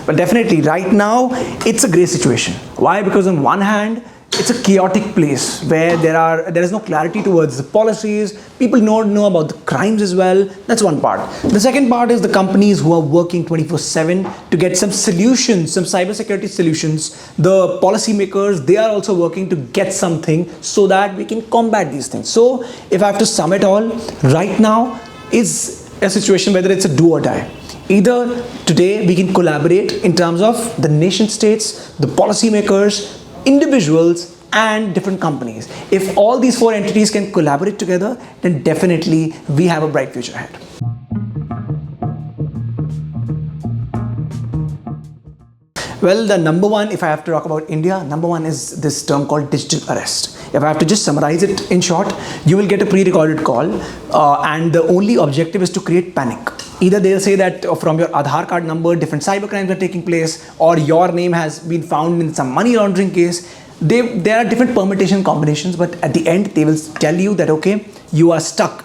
But definitely right now it's a gray situation. Why? Because on one hand, it's a chaotic place where there is no clarity towards the policies. People don't know about the crimes as well. That's one part. The second part is the companies who are working 24/7 to get some solutions, some cybersecurity solutions. The policymakers, they are also working to get something so that we can combat these things. So if I have to sum it all, right now is a situation whether it's a do or die. Either today we can collaborate in terms of the nation states, the policymakers, individuals and different companies. If all these four entities can collaborate together, then definitely we have a bright future ahead. Well, the number one, if I have to talk about India, number one is this term called digital arrest. If I have to just summarize it in short, you will get a pre-recorded call and the only objective is to create panic. Either they'll say that from your Aadhaar card number, different cybercrimes are taking place, or your name has been found in some money laundering case. There are different permutation combinations, but at the end, they will tell you that, okay, you are stuck.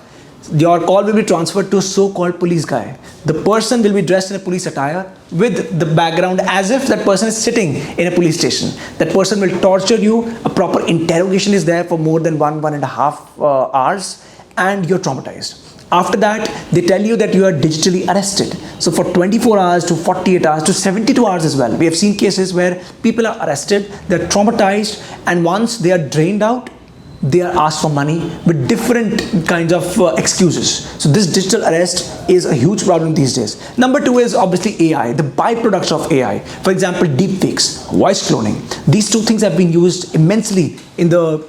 Your call will be transferred to a so-called police guy. The person will be dressed in a police attire with the background as if that person is sitting in a police station. That person will torture you. A proper interrogation is there for more than 1.5 hours, and you're traumatized. After that, they tell you that you are digitally arrested. So for 24 hours to 48 hours to 72 hours as well. We have seen cases where people are arrested, they're traumatized, and once they are drained out, they are asked for money with different kinds of excuses. So this digital arrest is a huge problem these days. Number two is obviously AI, the byproducts of AI. For example, deepfakes, voice cloning. These two things have been used immensely in the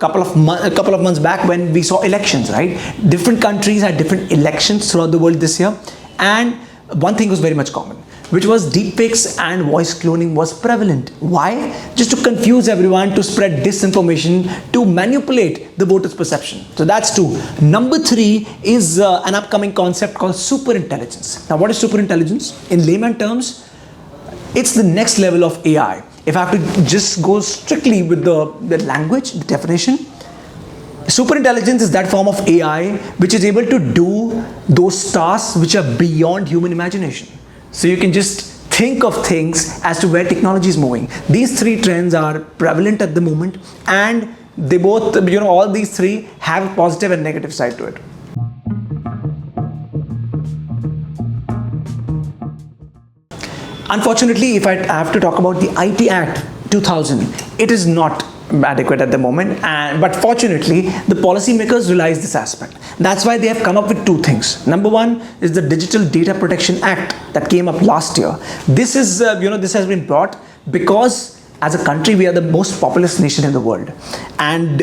couple of months back when we saw elections, right? Different countries had different elections throughout the world this year, and one thing was very much common, which was deepfakes and voice cloning was prevalent. Why? Just to confuse everyone, to spread disinformation, to manipulate the voters' perception. So that's two. Number three is an upcoming concept called superintelligence. Now, what is superintelligence? In layman terms, it's the next level of AI. If I have to just go strictly with the language, the definition, superintelligence is that form of AI which is able to do those tasks which are beyond human imagination. So you can just think of things as to where technology is moving. These three trends are prevalent at the moment, and they both, all these three have a positive and negative side to it. Unfortunately, if I have to talk about the IT Act 2000, it is not adequate at the moment, but fortunately the policymakers realize this aspect. That's why they have come up with two things. Number one is the Digital Data Protection Act that came up last year. This is this has been brought because as a country we are the most populous nation in the world, and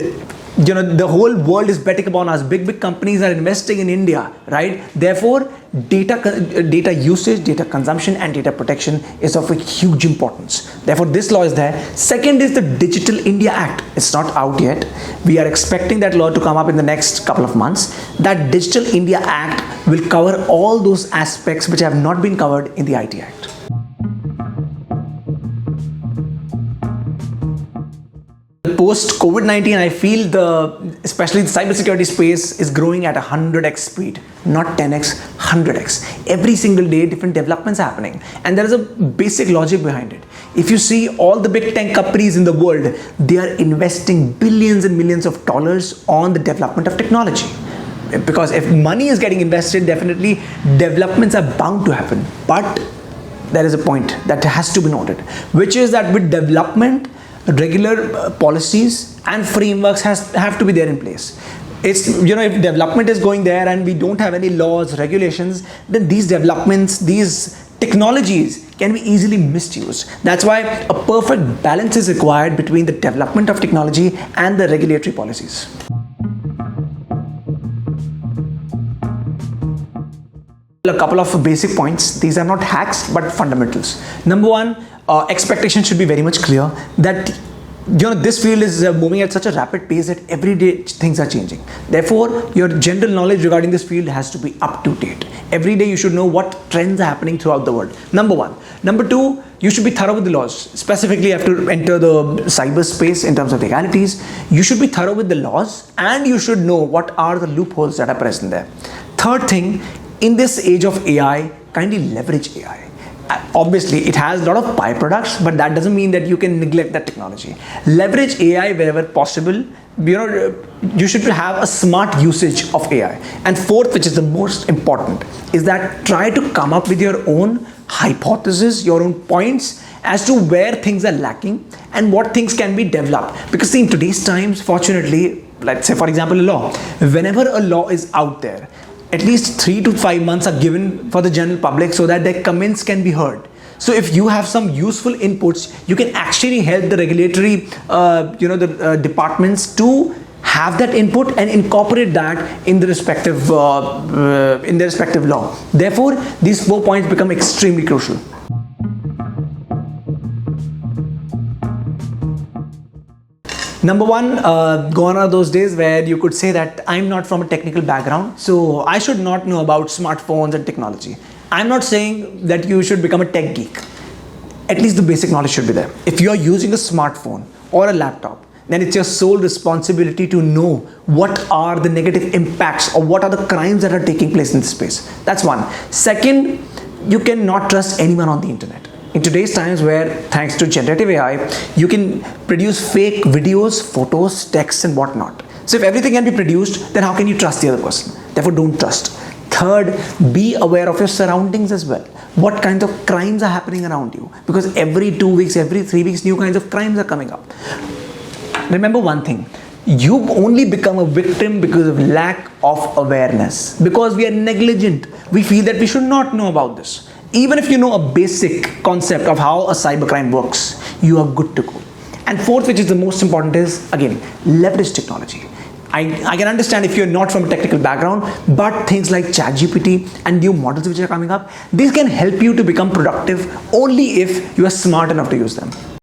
the whole world is betting upon us. Big companies are investing in India, right? Therefore, data usage, data consumption and data protection is of a huge importance. Therefore, this law is there. Second is the Digital India Act. It's not out yet. We are expecting that law to come up in the next couple of months. That Digital India Act will cover all those aspects which have not been covered in the IT Act. Post COVID-19, I feel especially the cybersecurity space is growing at 100x speed, not 10x, 100x. Every single day, different developments happening, and there is a basic logic behind it. If you see all the big tech companies in the world, they are investing billions and millions of dollars on the development of technology. Because if money is getting invested, definitely developments are bound to happen. But there is a point that has to be noted, which is that with development, regular policies and frameworks have to be there in place. It's, if development is going there and we don't have any laws, regulations, then these developments, these technologies can be easily misused. That's why a perfect balance is required between the development of technology and the regulatory policies. A couple of basic points. These are not hacks but fundamentals. Number one, expectation should be very much clear that this field is moving at such a rapid pace that every day things are changing. Therefore, your general knowledge regarding this field has to be up to date. Every day you should know what trends are happening throughout the world. Number one. Number two, you should be thorough with the laws. Specifically, you have to enter the cyberspace in terms of legalities. You should be thorough with the laws, and you should know what are the loopholes that are present there. Third thing, in this age of AI, kindly leverage AI. Obviously it has a lot of byproducts, but that doesn't mean that you can neglect that technology. Leverage AI wherever possible. You should have a smart usage of AI. And fourth, which is the most important, is that try to come up with your own hypothesis, your own points as to where things are lacking and what things can be developed. Because see, in today's times, fortunately, let's say for example a law, whenever a law is out there, at least 3 to 5 months are given for the general public so that their comments can be heard. So if you have some useful inputs, you can actually help the regulatory departments to have that input and incorporate that in the respective law. Therefore, these 4 points become extremely crucial. Number one, gone are those days where you could say that I'm not from a technical background, so I should not know about smartphones and technology. I'm not saying that you should become a tech geek. At least the basic knowledge should be there. If you're using a smartphone or a laptop, then it's your sole responsibility to know what are the negative impacts or what are the crimes that are taking place in this space. That's one. Second, you cannot trust anyone on the internet. In today's times where, thanks to generative AI, you can produce fake videos, photos, texts and whatnot. So if everything can be produced, then how can you trust the other person? Therefore, don't trust. Third, be aware of your surroundings as well. What kinds of crimes are happening around you? Because every 2 weeks, every 3 weeks, new kinds of crimes are coming up. Remember one thing, you only become a victim because of lack of awareness. Because we are negligent, we feel that we should not know about this. Even if you know a basic concept of how a cybercrime works, you are good to go. And fourth, which is the most important, is again, leverage technology. I can understand if you're not from a technical background, but things like ChatGPT and new models which are coming up, these can help you to become productive only if you are smart enough to use them.